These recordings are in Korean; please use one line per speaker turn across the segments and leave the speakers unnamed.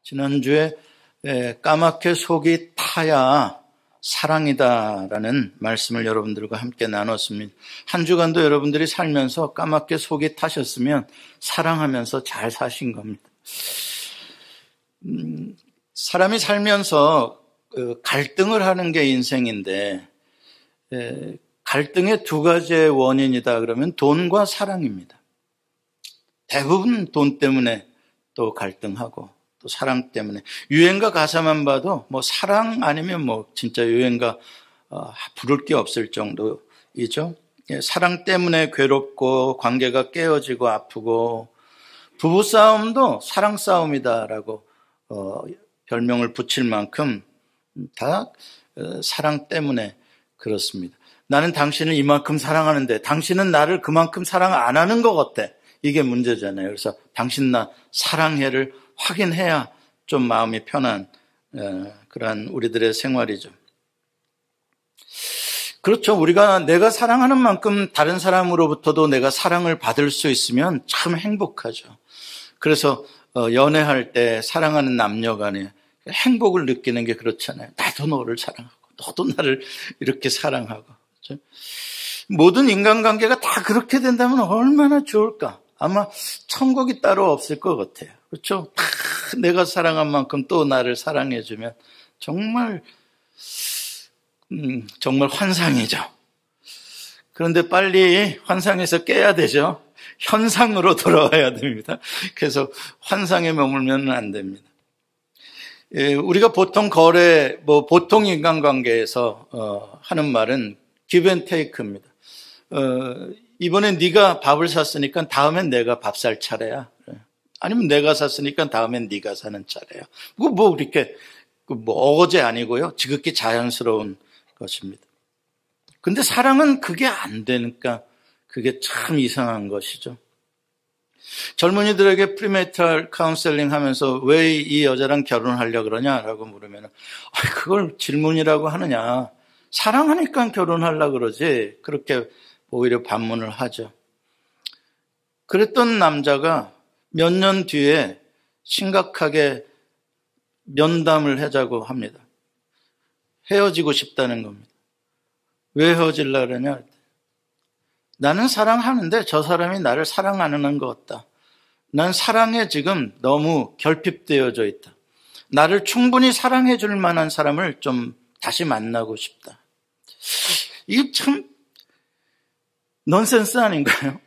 지난주에 까맣게 속이 타야 사랑이다라는 말씀을 여러분들과 함께 나눴습니다. 한 주간도 여러분들이 살면서 까맣게 속이 타셨으면 사랑하면서 잘 사신 겁니다. 사람이 살면서 갈등을 하는 게 인생인데 갈등의 두 가지의 원인이다 그러면 돈과 사랑입니다. 대부분 돈 때문에 또 갈등하고 또 사랑 때문에. 유행가 가사만 봐도 뭐 사랑 아니면 뭐 진짜 유행가 부를 게 없을 정도이죠. 사랑 때문에 괴롭고 관계가 깨어지고 아프고 부부싸움도 사랑 싸움이다라고 별명을 붙일 만큼 다 사랑 때문에 그렇습니다. 나는 당신을 이만큼 사랑하는데 당신은 나를 그만큼 사랑 안 하는 것 같아. 이게 문제잖아요. 그래서 당신 나 사랑해를 확인해야 좀 마음이 편한 그러한 우리들의 생활이죠. 그렇죠. 우리가 내가 사랑하는 만큼 다른 사람으로부터도 내가 사랑을 받을 수 있으면 참 행복하죠. 그래서 연애할 때 사랑하는 남녀 간에 행복을 느끼는 게 그렇잖아요. 나도 너를 사랑하고 너도 나를 이렇게 사랑하고. 그렇죠? 모든 인간관계가 다 그렇게 된다면 얼마나 좋을까. 아마 천국이 따로 없을 것 같아요. 그렇죠? 다 내가 사랑한 만큼 또 나를 사랑해주면 정말 환상이죠. 그런데 빨리 환상에서 깨야 되죠. 현상으로 돌아와야 됩니다. 그래서 환상에 머물면 안 됩니다. 우리가 보통 보통 인간관계에서 하는 말은 give and take입니다. 이번에 네가 밥을 샀으니까 다음엔 내가 밥 살 차례야. 아니면 내가 샀으니까 다음엔 네가 사는 차례야. 뭐 이렇게 어거제 아니고요. 지극히 자연스러운 것입니다. 근데 사랑은 그게 안 되니까 그게 참 이상한 것이죠. 젊은이들에게 프리메이탈 카운셀링 하면서 왜 이 여자랑 결혼하려고 그러냐라고 물으면 그걸 질문이라고 하느냐. 사랑하니까 결혼하려고 그러지. 그렇게 오히려 반문을 하죠. 그랬던 남자가 몇 년 뒤에 심각하게 면담을 하자고 합니다. 헤어지고 싶다는 겁니다. 왜 헤어지려고 그러냐? 나는 사랑하는데 저 사람이 나를 사랑 안 하는 것 같다. 난 사랑에 지금 너무 결핍되어져 있다. 나를 충분히 사랑해 줄 만한 사람을 좀 다시 만나고 싶다. 이게 참 넌센스 아닌가요?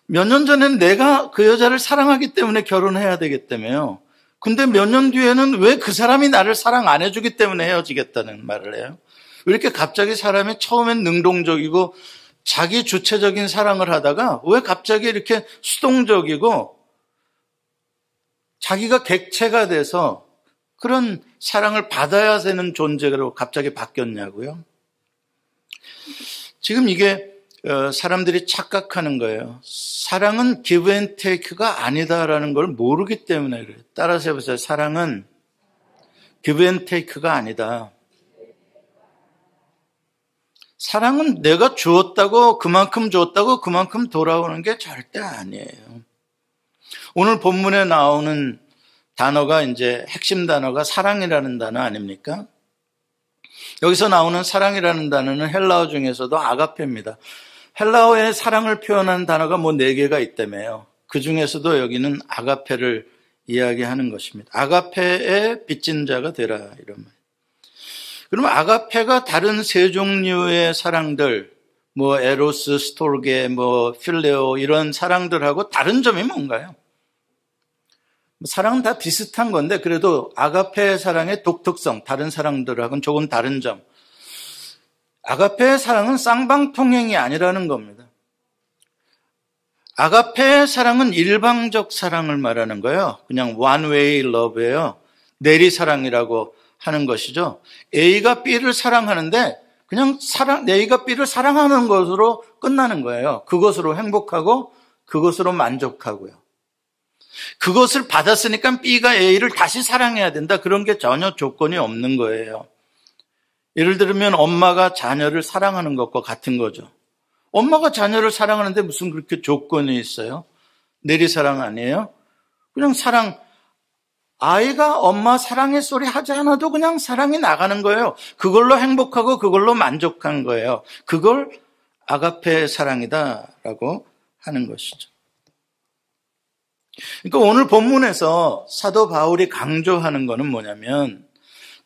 몇 년 전에는 내가 그 여자를 사랑하기 때문에 결혼해야 되겠다며요. 근데 몇 년 뒤에는 왜 그 사람이 나를 사랑 안 해주기 때문에 헤어지겠다는 말을 해요? 왜 이렇게 갑자기 사람이 처음엔 능동적이고 자기 주체적인 사랑을 하다가 왜 갑자기 이렇게 수동적이고 자기가 객체가 돼서 그런 사랑을 받아야 되는 존재로 갑자기 바뀌었냐고요? 지금 이게 사람들이 착각하는 거예요. 사랑은 give and take가 아니다라는 걸 모르기 때문에 그래요. 따라서 해보세요. 사랑은 give and take가 아니다. 사랑은 내가 주었다고 그만큼 돌아오는 게 절대 아니에요. 오늘 본문에 나오는 단어가 이제 핵심 단어가 사랑이라는 단어 아닙니까? 여기서 나오는 사랑이라는 단어는 헬라어 중에서도 아가페입니다. 헬라어의 사랑을 표현한 단어가 4개가 있다며요. 그 중에서도 여기는 아가페를 이야기하는 것입니다. 아가페의 빚진 자가 되라 이런 말. 그러면 아가페가 다른 세 종류의 사랑들, 에로스, 스톨게, 필레오 이런 사랑들하고 다른 점이 뭔가요? 사랑은 다 비슷한 건데 그래도 아가페의 사랑의 독특성, 다른 사랑들하고는 조금 다른 점. 아가페의 사랑은 쌍방통행이 아니라는 겁니다. 아가페의 사랑은 일방적 사랑을 말하는 거예요. 그냥 one way love예요. 내리사랑이라고 하는 것이죠. A가 B를 사랑하는데 그냥 A가 B를 사랑하는 것으로 끝나는 거예요. 그것으로 행복하고 그것으로 만족하고요. 그것을 받았으니까 B가 A를 다시 사랑해야 된다. 그런 게 전혀 조건이 없는 거예요. 예를 들면 엄마가 자녀를 사랑하는 것과 같은 거죠. 엄마가 자녀를 사랑하는데 무슨 그렇게 조건이 있어요? 내리사랑 아니에요? 그냥 사랑 아이가 엄마 사랑해 소리 하지 않아도 그냥 사랑이 나가는 거예요. 그걸로 행복하고 그걸로 만족한 거예요. 그걸 아가페 사랑이다라고 하는 것이죠. 그러니까 오늘 본문에서 사도 바울이 강조하는 것은 뭐냐면,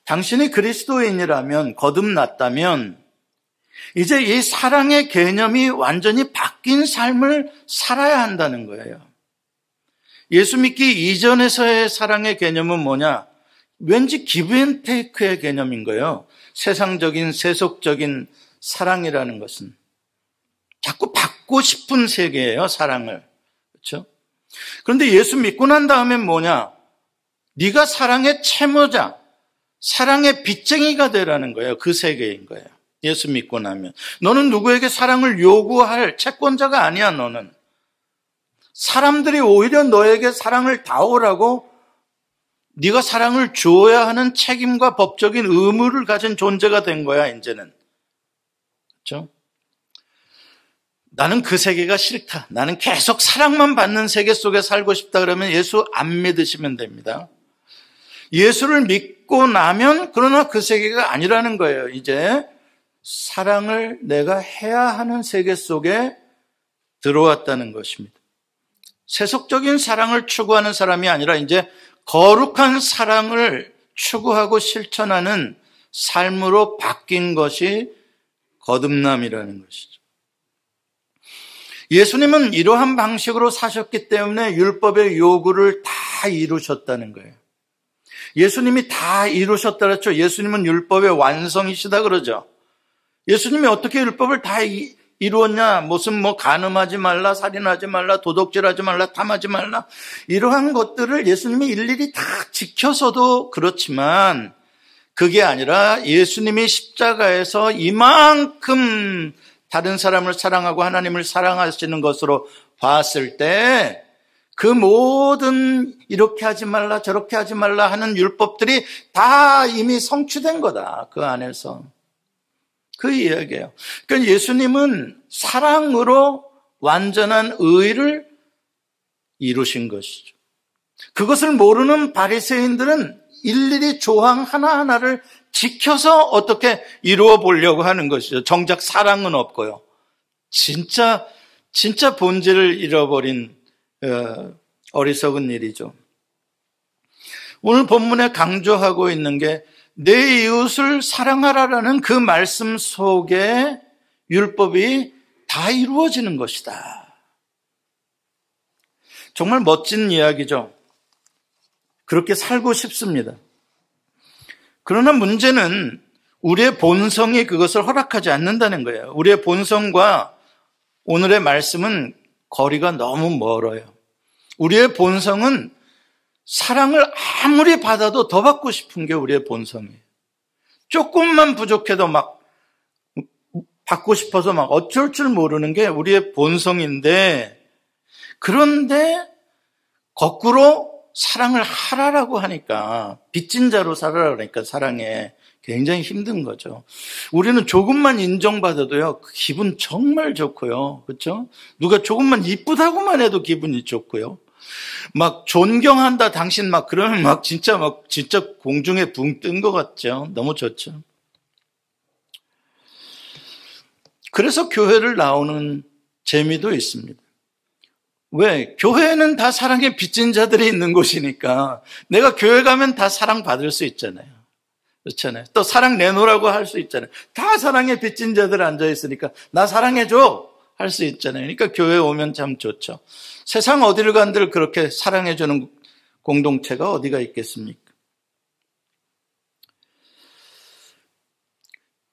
당신이 그리스도인이라면, 거듭났다면 이제 이 사랑의 개념이 완전히 바뀐 삶을 살아야 한다는 거예요. 예수 믿기 이전에서의 사랑의 개념은 뭐냐? 왠지 기브앤테이크의 개념인 거예요. 세상적인, 세속적인 사랑이라는 것은 자꾸 받고 싶은 세계예요, 사랑을. 그렇죠? 그런데 예수 믿고 난 다음엔 뭐냐? 네가 사랑의 채무자, 사랑의 빚쟁이가 되라는 거예요. 그 세계인 거예요. 예수 믿고 나면. 너는 누구에게 사랑을 요구할 채권자가 아니야, 너는. 사람들이 오히려 너에게 사랑을 다오라고 네가 사랑을 주어야 하는 책임과 법적인 의무를 가진 존재가 된 거야, 이제는. 그렇죠? 나는 그 세계가 싫다. 나는 계속 사랑만 받는 세계 속에 살고 싶다 그러면 예수 안 믿으시면 됩니다. 예수를 믿고 나면 그러나 그 세계가 아니라는 거예요. 이제 사랑을 내가 해야 하는 세계 속에 들어왔다는 것입니다. 세속적인 사랑을 추구하는 사람이 아니라 이제 거룩한 사랑을 추구하고 실천하는 삶으로 바뀐 것이 거듭남이라는 것이죠. 예수님은 이러한 방식으로 사셨기 때문에 율법의 요구를 다 이루셨다는 거예요. 예수님이 다 이루셨다 그랬죠. 예수님은 율법의 완성이시다 그러죠. 예수님이 어떻게 율법을 다 이루었냐? 무슨 간음하지 말라, 살인하지 말라, 도둑질하지 말라, 탐하지 말라, 이러한 것들을 예수님이 일일이 다 지켜서도 그렇지만 그게 아니라 예수님이 십자가에서 이만큼 다른 사람을 사랑하고 하나님을 사랑하시는 것으로 봤을 때 그 모든 이렇게 하지 말라 저렇게 하지 말라 하는 율법들이 다 이미 성취된 거다. 그 안에서. 그 이야기예요. 그러니까 예수님은 사랑으로 완전한 의를 이루신 것이죠. 그것을 모르는 바리새인들은 일일이 조항 하나하나를 지켜서 어떻게 이루어 보려고 하는 것이죠. 정작 사랑은 없고요. 진짜 본질을 잃어버린 어리석은 일이죠. 오늘 본문에 강조하고 있는 게 내 이웃을 사랑하라라는 그 말씀 속에 율법이 다 이루어지는 것이다. 정말 멋진 이야기죠. 그렇게 살고 싶습니다. 그러나 문제는 우리의 본성이 그것을 허락하지 않는다는 거예요. 우리의 본성과 오늘의 말씀은 거리가 너무 멀어요. 우리의 본성은 사랑을 아무리 받아도 더 받고 싶은 게 우리의 본성이에요. 조금만 부족해도 막 받고 싶어서 막 어쩔 줄 모르는 게 우리의 본성인데, 그런데 거꾸로 사랑을 하라라고 하니까, 빚진 자로 살아라 그러니까 사랑에 굉장히 힘든 거죠. 우리는 조금만 인정받아도요, 기분 정말 좋고요. 그렇죠? 누가 조금만 이쁘다고만 해도 기분이 좋고요. 막 존경한다 당신 막 그러면 막 진짜 공중에 붕 뜬 것 같죠. 너무 좋죠. 그래서 교회를 나오는 재미도 있습니다. 왜? 교회는 다 사랑에 빚진 자들이 있는 곳이니까 내가 교회 가면 다 사랑받을 수 있잖아요. 그렇잖아요. 또 사랑 내놓으라고 할 수 있잖아요. 다 사랑에 빚진 자들 앉아있으니까 나 사랑해줘 할 수 있잖아요. 그러니까 교회 오면 참 좋죠. 세상 어디를 간들 그렇게 사랑해주는 공동체가 어디가 있겠습니까?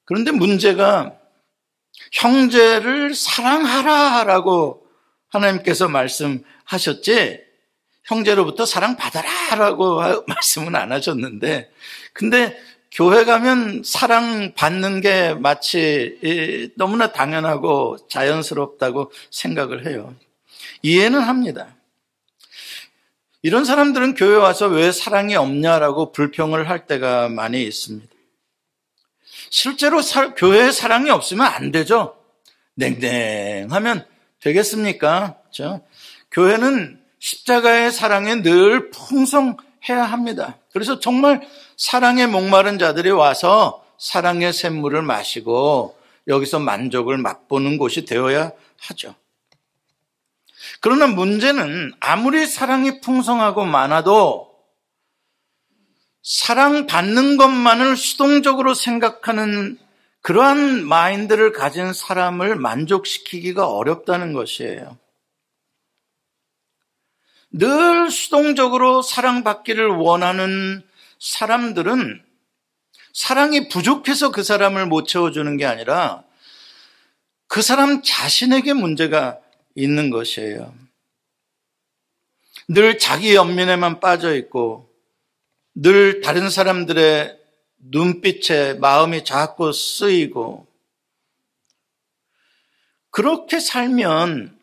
그런데 문제가 형제를 사랑하라라고 하나님께서 말씀하셨지 형제로부터 사랑받아라라고 말씀은 안 하셨는데, 근데 교회 가면 사랑받는 게 마치 너무나 당연하고 자연스럽다고 생각을 해요. 이해는 합니다. 이런 사람들은 교회 와서 왜 사랑이 없냐라고 불평을 할 때가 많이 있습니다. 실제로 교회에 사랑이 없으면 안 되죠. 냉랭하면 되겠습니까? 그렇죠? 교회는 십자가의 사랑에 늘 풍성해야 해야 합니다. 그래서 정말 사랑에 목마른 자들이 와서 사랑의 샘물을 마시고 여기서 만족을 맛보는 곳이 되어야 하죠. 그러나 문제는 아무리 사랑이 풍성하고 많아도 사랑받는 것만을 수동적으로 생각하는 그러한 마인드를 가진 사람을 만족시키기가 어렵다는 것이에요. 늘 수동적으로 사랑받기를 원하는 사람들은 사랑이 부족해서 그 사람을 못 채워주는 게 아니라 그 사람 자신에게 문제가 있는 것이에요. 늘 자기 연민에만 빠져 있고 늘 다른 사람들의 눈빛에 마음이 자꾸 쓰이고 그렇게 살면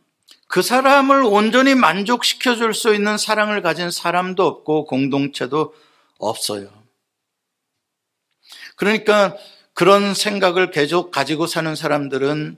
그 사람을 온전히 만족시켜줄 수 있는 사랑을 가진 사람도 없고 공동체도 없어요. 그러니까 그런 생각을 계속 가지고 사는 사람들은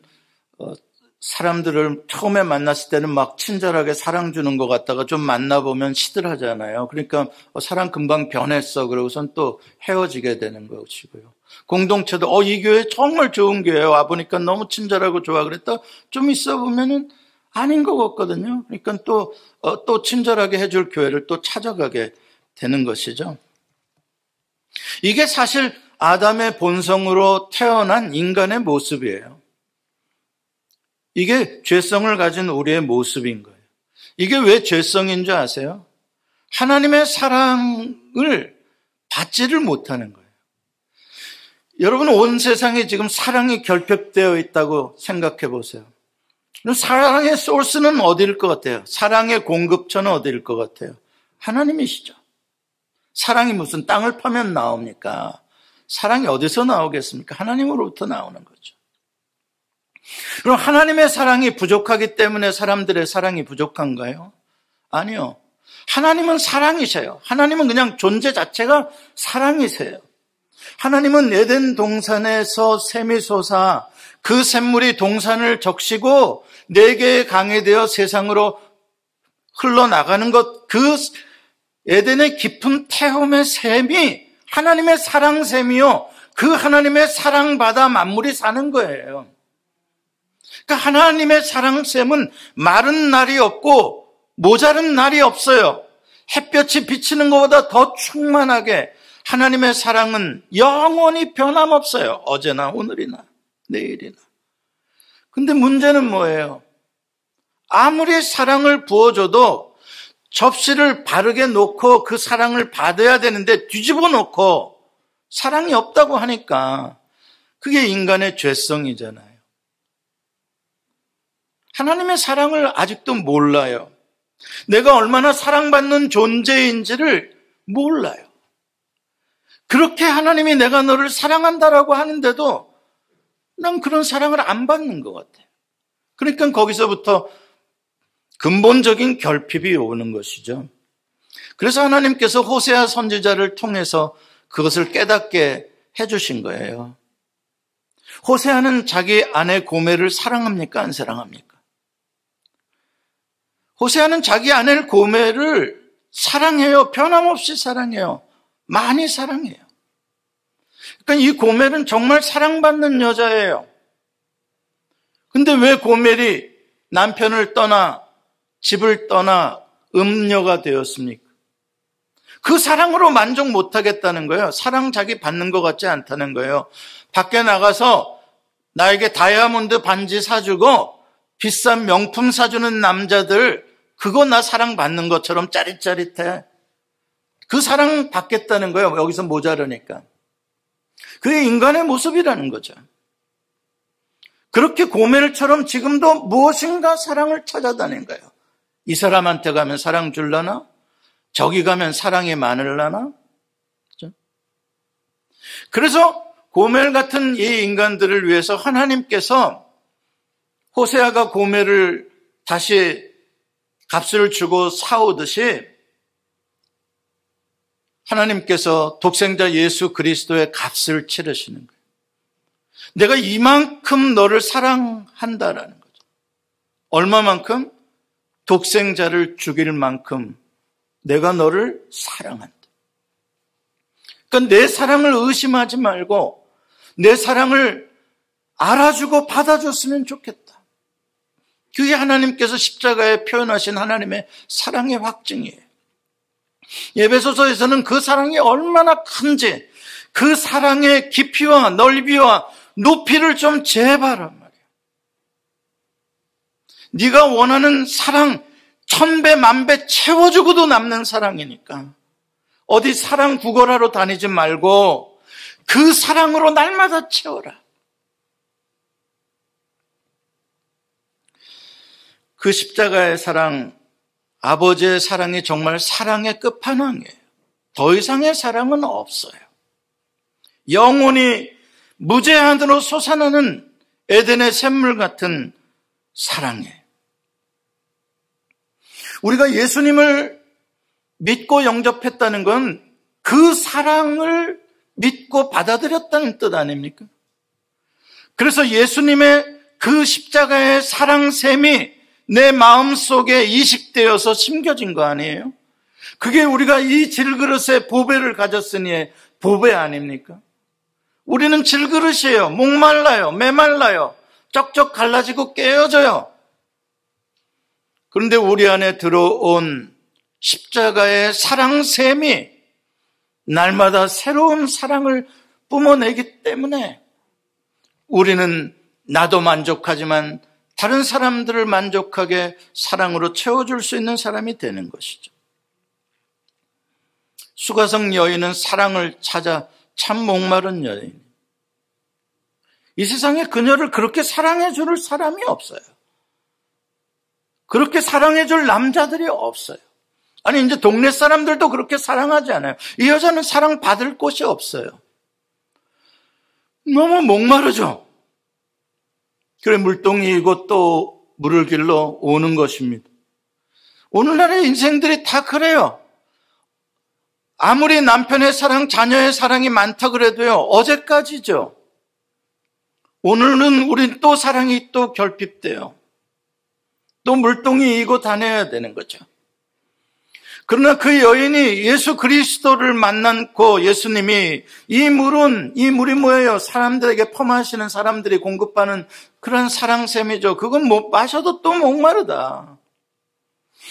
사람들을 처음에 만났을 때는 막 친절하게 사랑 주는 것 같다가 좀 만나보면 시들하잖아요. 그러니까 사람 금방 변했어 그러고선 또 헤어지게 되는 것이고요. 공동체도 이 교회 정말 좋은 교회에 와보니까 너무 친절하고 좋아 그랬다 좀 있어 보면은 아닌 것 같거든요. 그러니까 또 친절하게 해줄 교회를 또 찾아가게 되는 것이죠. 이게 사실 아담의 본성으로 태어난 인간의 모습이에요. 이게 죄성을 가진 우리의 모습인 거예요. 이게 왜 죄성인 줄 아세요? 하나님의 사랑을 받지를 못하는 거예요. 여러분 온 세상에 지금 사랑이 결핍되어 있다고 생각해 보세요. 사랑의 소스는 어디일 것 같아요? 사랑의 공급처는 어디일 것 같아요? 하나님이시죠. 사랑이 무슨 땅을 파면 나옵니까? 사랑이 어디서 나오겠습니까? 하나님으로부터 나오는 거죠. 그럼 하나님의 사랑이 부족하기 때문에 사람들의 사랑이 부족한가요? 아니요. 하나님은 사랑이세요. 하나님은 그냥 존재 자체가 사랑이세요. 하나님은 에덴 동산에서 샘이 솟아 그 샘물이 동산을 적시고 4개의 강이 되어 세상으로 흘러나가는 것, 그 에덴의 깊은 태움의 샘이 하나님의 사랑샘이요. 그 하나님의 사랑받아 만물이 사는 거예요. 그러니까 하나님의 사랑샘은 마른 날이 없고 모자른 날이 없어요. 햇볕이 비치는 것보다 더 충만하게 하나님의 사랑은 영원히 변함없어요. 어제나 오늘이나 내일이나. 근데 문제는 뭐예요? 아무리 사랑을 부어줘도 접시를 바르게 놓고 그 사랑을 받아야 되는데 뒤집어 놓고 사랑이 없다고 하니까 그게 인간의 죄성이잖아요. 하나님의 사랑을 아직도 몰라요. 내가 얼마나 사랑받는 존재인지를 몰라요. 그렇게 하나님이 내가 너를 사랑한다라고 하는데도 난 그런 사랑을 안 받는 것 같아요. 그러니까 거기서부터 근본적인 결핍이 오는 것이죠. 그래서 하나님께서 호세아 선지자를 통해서 그것을 깨닫게 해주신 거예요. 호세아는 자기 아내 고멜을 사랑합니까? 안 사랑합니까? 호세아는 자기 아내 고멜을 사랑해요. 변함없이 사랑해요. 많이 사랑해요. 그러니까 이 고멜은 정말 사랑받는 여자예요. 근데 왜 고멜이 남편을 떠나 집을 떠나 음녀가 되었습니까? 그 사랑으로 만족 못하겠다는 거예요. 사랑 자기 받는 것 같지 않다는 거예요. 밖에 나가서 나에게 다이아몬드 반지 사주고 비싼 명품 사주는 남자들 그거 나 사랑받는 것처럼 짜릿짜릿해. 그 사랑 받겠다는 거예요. 여기서 모자르니까. 그게 인간의 모습이라는 거죠. 그렇게 고멜처럼 지금도 무엇인가 사랑을 찾아다닌 거예요. 이 사람한테 가면 사랑 줄라나? 저기 가면 사랑이 많을라나? 그렇죠? 그래서 고멜 같은 이 인간들을 위해서 하나님께서 호세아가 고멜을 다시 값을 주고 사오듯이 하나님께서 독생자 예수 그리스도의 값을 치르시는 거예요. 내가 이만큼 너를 사랑한다라는 거죠. 얼마만큼? 독생자를 죽일 만큼 내가 너를 사랑한다. 그러니까 내 사랑을 의심하지 말고 내 사랑을 알아주고 받아줬으면 좋겠다. 그게 하나님께서 십자가에 표현하신 하나님의 사랑의 확증이에요. 에베소서에서는 그 사랑이 얼마나 큰지 그 사랑의 깊이와 넓이와 높이를 좀 재봐란 말이에요. 네가 원하는 사랑 1000배, 1000배 채워주고도 남는 사랑이니까 어디 사랑 구걸하러 다니지 말고 그 사랑으로 날마다 채워라. 그 십자가의 사랑, 아버지의 사랑이 정말 사랑의 끝판왕이에요. 더 이상의 사랑은 없어요. 영원히 무제한으로 솟아나는 에덴의 샘물 같은 사랑이에요. 우리가 예수님을 믿고 영접했다는 건 그 사랑을 믿고 받아들였다는 뜻 아닙니까? 그래서 예수님의 그 십자가의 사랑샘이 내 마음속에 이식되어서 심겨진 거 아니에요? 그게 우리가 이 질그릇에 보배를 가졌으니 보배 아닙니까? 우리는 질그릇이에요. 목말라요. 메말라요. 쩍쩍 갈라지고 깨어져요. 그런데 우리 안에 들어온 십자가의 사랑샘이 날마다 새로운 사랑을 뿜어내기 때문에 우리는 나도 만족하지만 다른 사람들을 만족하게 사랑으로 채워줄 수 있는 사람이 되는 것이죠. 수가성 여인은 사랑을 찾아 참 목마른 여인. 이 세상에 그녀를 그렇게 사랑해 줄 사람이 없어요. 그렇게 사랑해 줄 남자들이 없어요. 아니 이제 동네 사람들도 그렇게 사랑하지 않아요. 이 여자는 사랑받을 곳이 없어요. 너무 목마르죠. 그래 물동이고 또 물을 길러 오는 것입니다. 오늘날의 인생들이 다 그래요. 아무리 남편의 사랑, 자녀의 사랑이 많다 그래도요. 어제까지죠. 오늘은 우린 또 사랑이 또 결핍돼요. 또 물동이고 다녀야 되는 거죠. 그러나 그 여인이 예수 그리스도를 만났고 예수님이 이 물이 뭐예요? 사람들에게 펌하시는 사람들이 공급하는 그런 사랑샘이죠. 그건 못 마셔도 또 목마르다.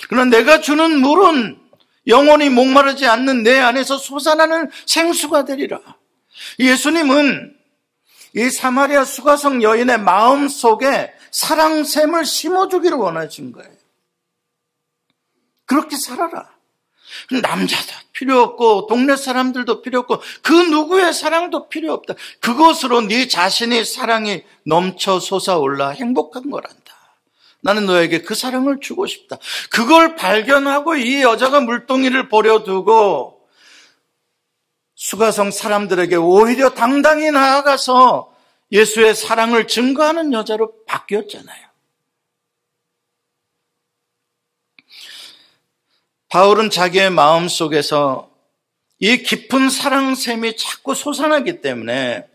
그러나 내가 주는 물은 영원히 목마르지 않는 내 안에서 솟아나는 생수가 되리라. 예수님은 이 사마리아 수가성 여인의 마음 속에 사랑샘을 심어주기를 원하신 거예요. 그렇게 살아라. 남자도 필요 없고 동네 사람들도 필요 없고 그 누구의 사랑도 필요 없다. 그것으로 네 자신이 사랑이 넘쳐 솟아올라 행복한 거란다. 나는 너에게 그 사랑을 주고 싶다. 그걸 발견하고 이 여자가 물동이를 버려두고 수가성 사람들에게 오히려 당당히 나아가서 예수의 사랑을 증거하는 여자로 바뀌었잖아요. 바울은 자기의 마음속에서 이 깊은 사랑샘이 자꾸 솟아나기 때문에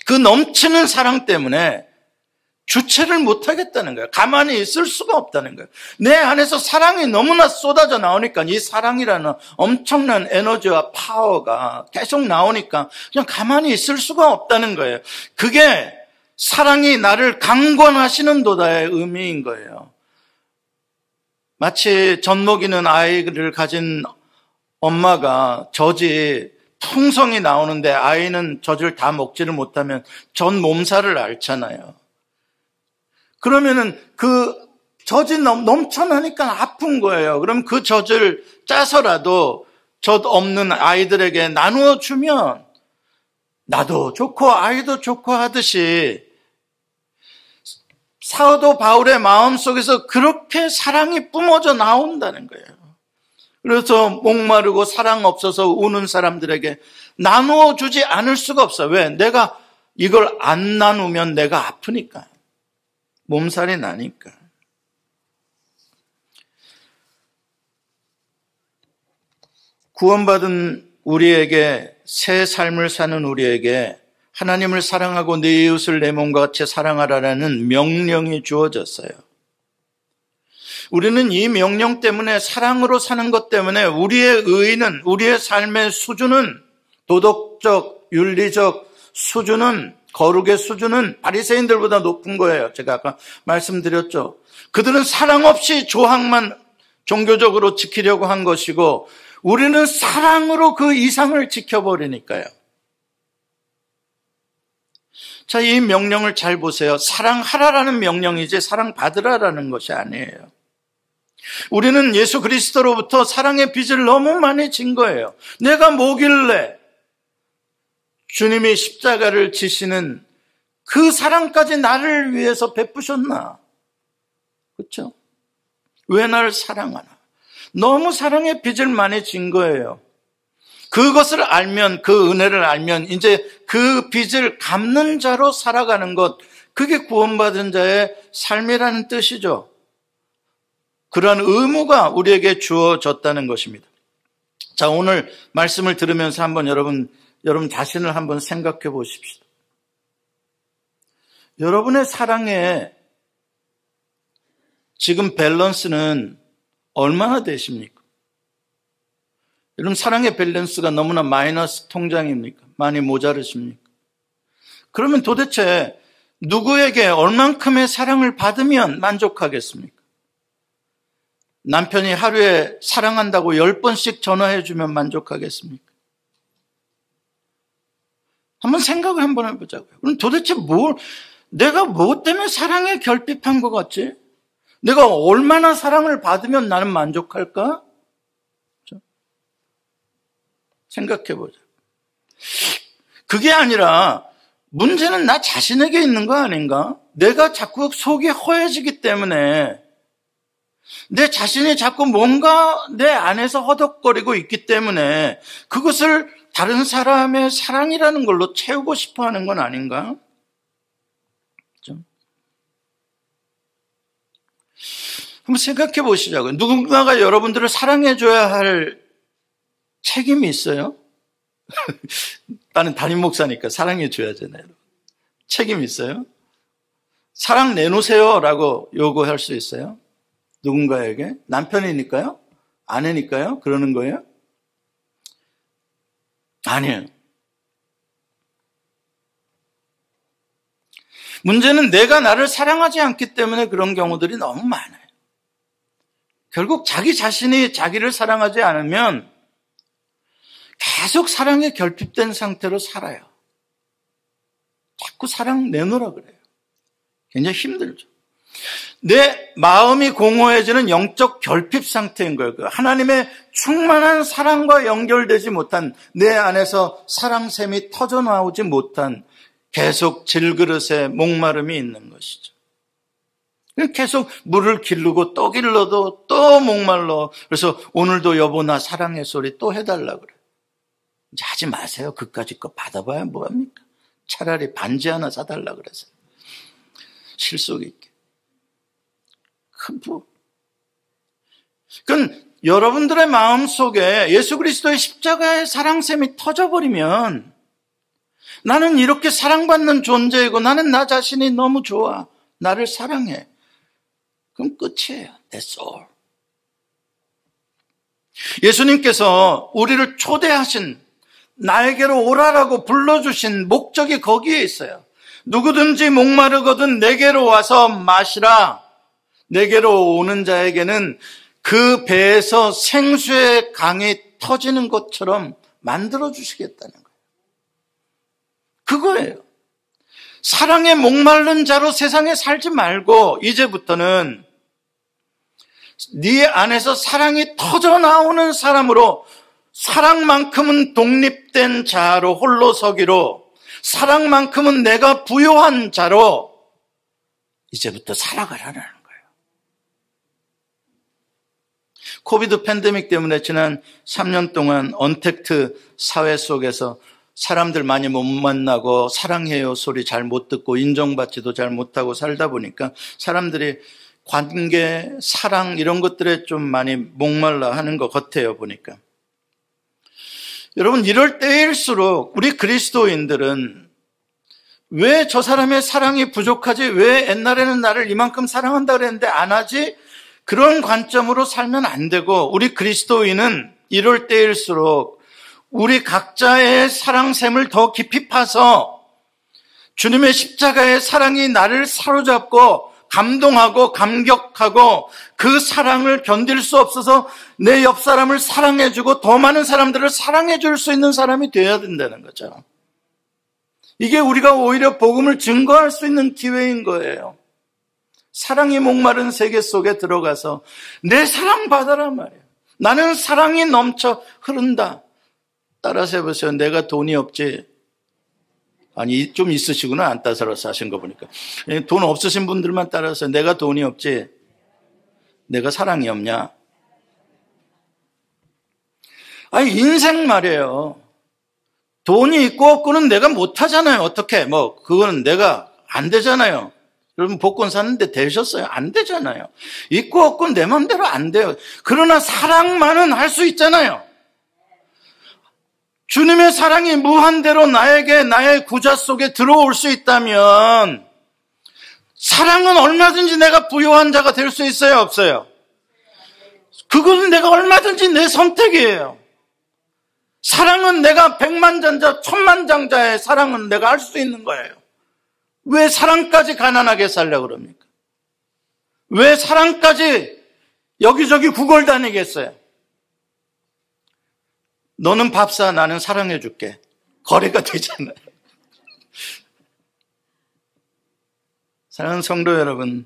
그 넘치는 사랑 때문에 주체를 못하겠다는 거예요. 가만히 있을 수가 없다는 거예요. 내 안에서 사랑이 너무나 쏟아져 나오니까 이 사랑이라는 엄청난 에너지와 파워가 계속 나오니까 그냥 가만히 있을 수가 없다는 거예요. 그게 사랑이 나를 강권하시는도다의 의미인 거예요. 마치 젖먹이는 아이를 가진 엄마가 젖이 풍성이 나오는데 아이는 젖을 다 먹지를 못하면 젖 몸살을 앓잖아요. 그러면은 그 젖이 넘쳐나니까 아픈 거예요. 그럼 그 젖을 짜서라도 젖 없는 아이들에게 나누어 주면 나도 좋고 아이도 좋고 하듯이 사도 바울의 마음속에서 그렇게 사랑이 뿜어져 나온다는 거예요. 그래서 목마르고 사랑 없어서 우는 사람들에게 나누어 주지 않을 수가 없어요. 왜? 내가 이걸 안 나누면 내가 아프니까. 몸살이 나니까. 구원받은 우리에게, 새 삶을 사는 우리에게 하나님을 사랑하고 네 이웃을 내 몸과 같이 사랑하라는 명령이 주어졌어요. 우리는 이 명령 때문에, 사랑으로 사는 것 때문에 우리의 의의는, 우리의 삶의 수준은 도덕적, 윤리적 수준은, 거룩의 수준은 바리새인들보다 높은 거예요. 제가 아까 말씀드렸죠. 그들은 사랑 없이 조항만 종교적으로 지키려고 한 것이고 우리는 사랑으로 그 이상을 지켜버리니까요. 자, 이 명령을 잘 보세요. 사랑하라라는 명령이지 사랑받으라라는 것이 아니에요. 우리는 예수 그리스도로부터 사랑의 빚을 너무 많이 진 거예요. 내가 뭐길래 주님이 십자가를 지시는 그 사랑까지 나를 위해서 베푸셨나? 그렇죠? 왜 나를 사랑하나? 너무 사랑의 빚을 많이 진 거예요. 그것을 알면, 그 은혜를 알면 이제 그 빚을 갚는 자로 살아가는 것, 그게 구원받은 자의 삶이라는 뜻이죠. 그러한 의무가 우리에게 주어졌다는 것입니다. 자, 오늘 말씀을 들으면서 한번 여러분 자신을 한번 생각해 보십시오. 여러분의 사랑에 지금 밸런스는 얼마나 되십니까? 여러분 사랑의 밸런스가 너무나 마이너스 통장입니까? 많이 모자르십니까? 그러면 도대체 누구에게 얼만큼의 사랑을 받으면 만족하겠습니까? 남편이 하루에 사랑한다고 10번씩 전화해 주면 만족하겠습니까? 한번 생각을 한번 해보자고요. 그럼 도대체 내가 뭐 때문에 사랑에 결핍한 것 같지? 내가 얼마나 사랑을 받으면 나는 만족할까? 생각해보자. 그게 아니라 문제는 나 자신에게 있는 거 아닌가? 내가 자꾸 속이 허해지기 때문에 내 자신이 자꾸 뭔가 내 안에서 허덕거리고 있기 때문에 그것을 다른 사람의 사랑이라는 걸로 채우고 싶어 하는 건 아닌가? 한번 생각해 보시자고요. 누군가가 여러분들을 사랑해 줘야 할 책임이 있어요? 나는 담임 목사니까 사랑해 줘야잖아요. 책임이 있어요? 사랑 내놓으세요 라고 요구할 수 있어요? 누군가에게? 남편이니까요? 아내니까요? 그러는 거예요? 아니에요. 문제는 내가 나를 사랑하지 않기 때문에 그런 경우들이 너무 많아요. 결국 자기 자신이 자기를 사랑하지 않으면 계속 사랑에 결핍된 상태로 살아요. 자꾸 사랑 내놓으라 그래요. 굉장히 힘들죠. 내 마음이 공허해지는 영적 결핍 상태인 거예요. 하나님의 충만한 사랑과 연결되지 못한 내 안에서 사랑샘이 터져나오지 못한 계속 질그릇에 목마름이 있는 것이죠. 계속 물을 기르고 또 길러도 또 목말라. 그래서 오늘도 여보 나 사랑해 소리 또 해달라 그래. 이제 하지 마세요. 그까짓 거 받아봐야 뭐합니까? 차라리 반지 하나 사달라 그래서 실속 있게. 그건 여러분들의 마음속에 예수 그리스도의 십자가의 사랑샘이 터져버리면 나는 이렇게 사랑받는 존재이고 나는 나 자신이 너무 좋아. 나를 사랑해. 그럼 끝이에요. That's all. 예수님께서 우리를 초대하신 나에게로 오라라고 불러주신 목적이 거기에 있어요. 누구든지 목마르거든 내게로 와서 마시라. 내게로 오는 자에게는 그 배에서 생수의 강이 터지는 것처럼 만들어주시겠다는 거예요. 그거예요. 사랑에 목마른 자로 세상에 살지 말고 이제부터는 네 안에서 사랑이 터져나오는 사람으로 사랑만큼은 독립된 자로 홀로 서기로 사랑만큼은 내가 부요한 자로 이제부터 살아가라는 거예요. 코비드 팬데믹 때문에 지난 3년 동안 언택트 사회 속에서 사람들 많이 못 만나고 사랑해요 소리 잘 못 듣고 인정받지도 잘 못하고 살다 보니까 사람들이 관계, 사랑 이런 것들에 좀 많이 목말라 하는 것 같아요 보니까. 여러분 이럴 때일수록 우리 그리스도인들은 왜 저 사람의 사랑이 부족하지? 왜 옛날에는 나를 이만큼 사랑한다 그랬는데 안 하지? 그런 관점으로 살면 안 되고 우리 그리스도인은 이럴 때일수록 우리 각자의 사랑샘을 더 깊이 파서 주님의 십자가의 사랑이 나를 사로잡고 감동하고 감격하고 그 사랑을 견딜 수 없어서 내 옆 사람을 사랑해주고 더 많은 사람들을 사랑해줄 수 있는 사람이 되어야 된다는 거죠. 이게 우리가 오히려 복음을 증거할 수 있는 기회인 거예요. 사랑이 목마른 세계 속에 들어가서 내 사랑 받아라 말이에요. 나는 사랑이 넘쳐 흐른다. 따라서 해보세요. 내가 돈이 없지. 아니 좀 있으시구나. 안 따라서 하신 거 보니까. 돈 없으신 분들만 따라서 내가 돈이 없지. 내가 사랑이 없냐. 아니 인생 말이에요. 돈이 있고 없고는 내가 못하잖아요. 어떻게 그거는 내가 안 되잖아요. 여러분 복권 샀는데 되셨어요? 안 되잖아요. 있고 없고는 내 마음대로 안 돼요. 그러나 사랑만은 할 수 있잖아요. 주님의 사랑이 무한대로 나에게 나의 구좌 속에 들어올 수 있다면 사랑은 얼마든지 내가 부유한 자가 될 수 있어요? 없어요? 그것은 내가 얼마든지 내 선택이에요. 사랑은 내가 백만장자 천만장자의 사랑은 내가 할 수 있는 거예요. 왜 사랑까지 가난하게 살려고 그럽니까? 왜 사랑까지 여기저기 구걸다니겠어요? 너는 밥 사, 나는 사랑해 줄게. 거래가 되잖아요. 사랑하는 성도 여러분,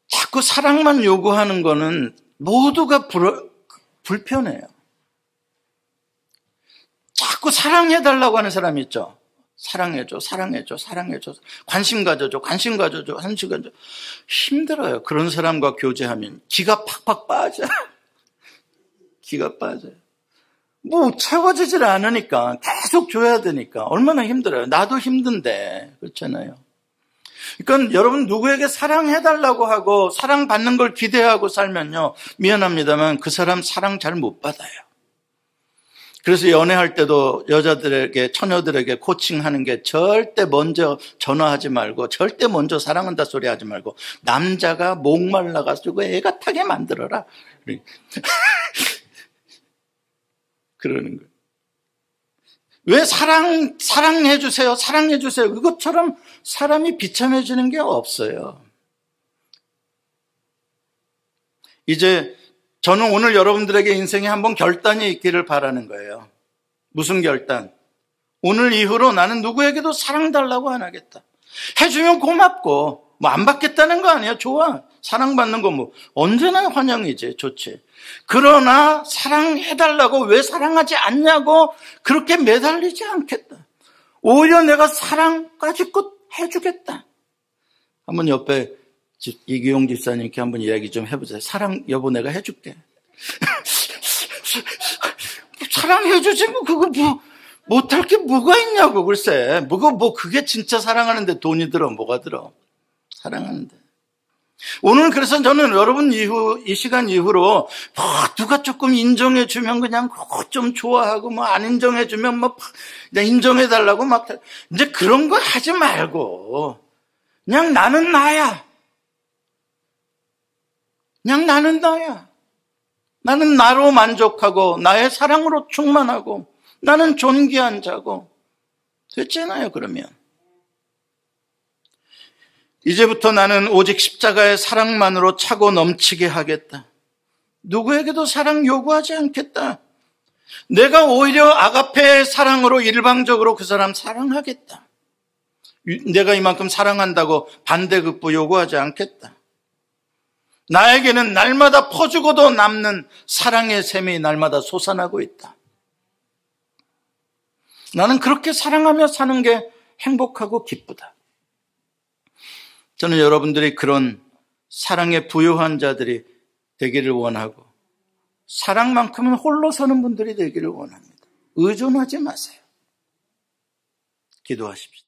자꾸 사랑만 요구하는 거는 모두가 불편해요. 자꾸 사랑해달라고 하는 사람이 있죠. 사랑해줘, 사랑해줘, 사랑해줘. 관심 가져줘, 관심 가져줘, 관심 가져줘. 힘들어요. 그런 사람과 교제하면 기가 팍팍 빠져요. 기가 빠져요. 채워지질 않으니까 계속 줘야 되니까 얼마나 힘들어요. 나도 힘든데 그렇잖아요. 그러니까 여러분 누구에게 사랑해달라고 하고 사랑받는 걸 기대하고 살면요, 미안합니다만 그 사람 사랑 잘 못 받아요. 그래서 연애할 때도 여자들에게, 처녀들에게 코칭하는 게 절대 먼저 전화하지 말고, 절대 먼저 사랑한다 소리 하지 말고, 남자가 목말라가지고 애가 타게 만들어라. 그러는 거예요. 왜 사랑해주세요, 사랑해주세요. 그것처럼 사람이 비참해지는 게 없어요. 이제 저는 오늘 여러분들에게 인생에 한번 결단이 있기를 바라는 거예요. 무슨 결단? 오늘 이후로 나는 누구에게도 사랑 달라고 안 하겠다. 해주면 고맙고, 안 받겠다는 거 아니야. 좋아. 사랑받는 거 언제나 환영이지. 좋지. 그러나 사랑해달라고 왜 사랑하지 않냐고 그렇게 매달리지 않겠다. 오히려 내가 사랑까지껏 해주겠다. 한번 옆에 이기용 집사님께 한번 이야기 좀 해보세요. 사랑 여보 내가 해줄게. 사랑해주지 그거 못할 게 뭐가 있냐고. 글쎄 그게 진짜 사랑하는데 돈이 들어. 뭐가 들어. 사랑하는데. 오늘 그래서 저는 여러분 이 시간 이후로 누가 조금 인정해주면 그냥 좀 좋아하고 안 인정해주면 인정해달라고 이제 그런 거 하지 말고 그냥 나는 나야. 그냥 나는 나야. 나는 나로 만족하고 나의 사랑으로 충만하고 나는 존귀한 자고 됐잖아요. 그러면 이제부터 나는 오직 십자가의 사랑만으로 차고 넘치게 하겠다. 누구에게도 사랑 요구하지 않겠다. 내가 오히려 아가페의 사랑으로 일방적으로 그 사람 사랑하겠다. 내가 이만큼 사랑한다고 반대급부 요구하지 않겠다. 나에게는 날마다 퍼주고도 남는 사랑의 샘이 날마다 솟아나고 있다. 나는 그렇게 사랑하며 사는 게 행복하고 기쁘다. 저는 여러분들이 그런 사랑에 부요한 자들이 되기를 원하고 사랑만큼은 홀로 서는 분들이 되기를 원합니다. 의존하지 마세요. 기도하십시오.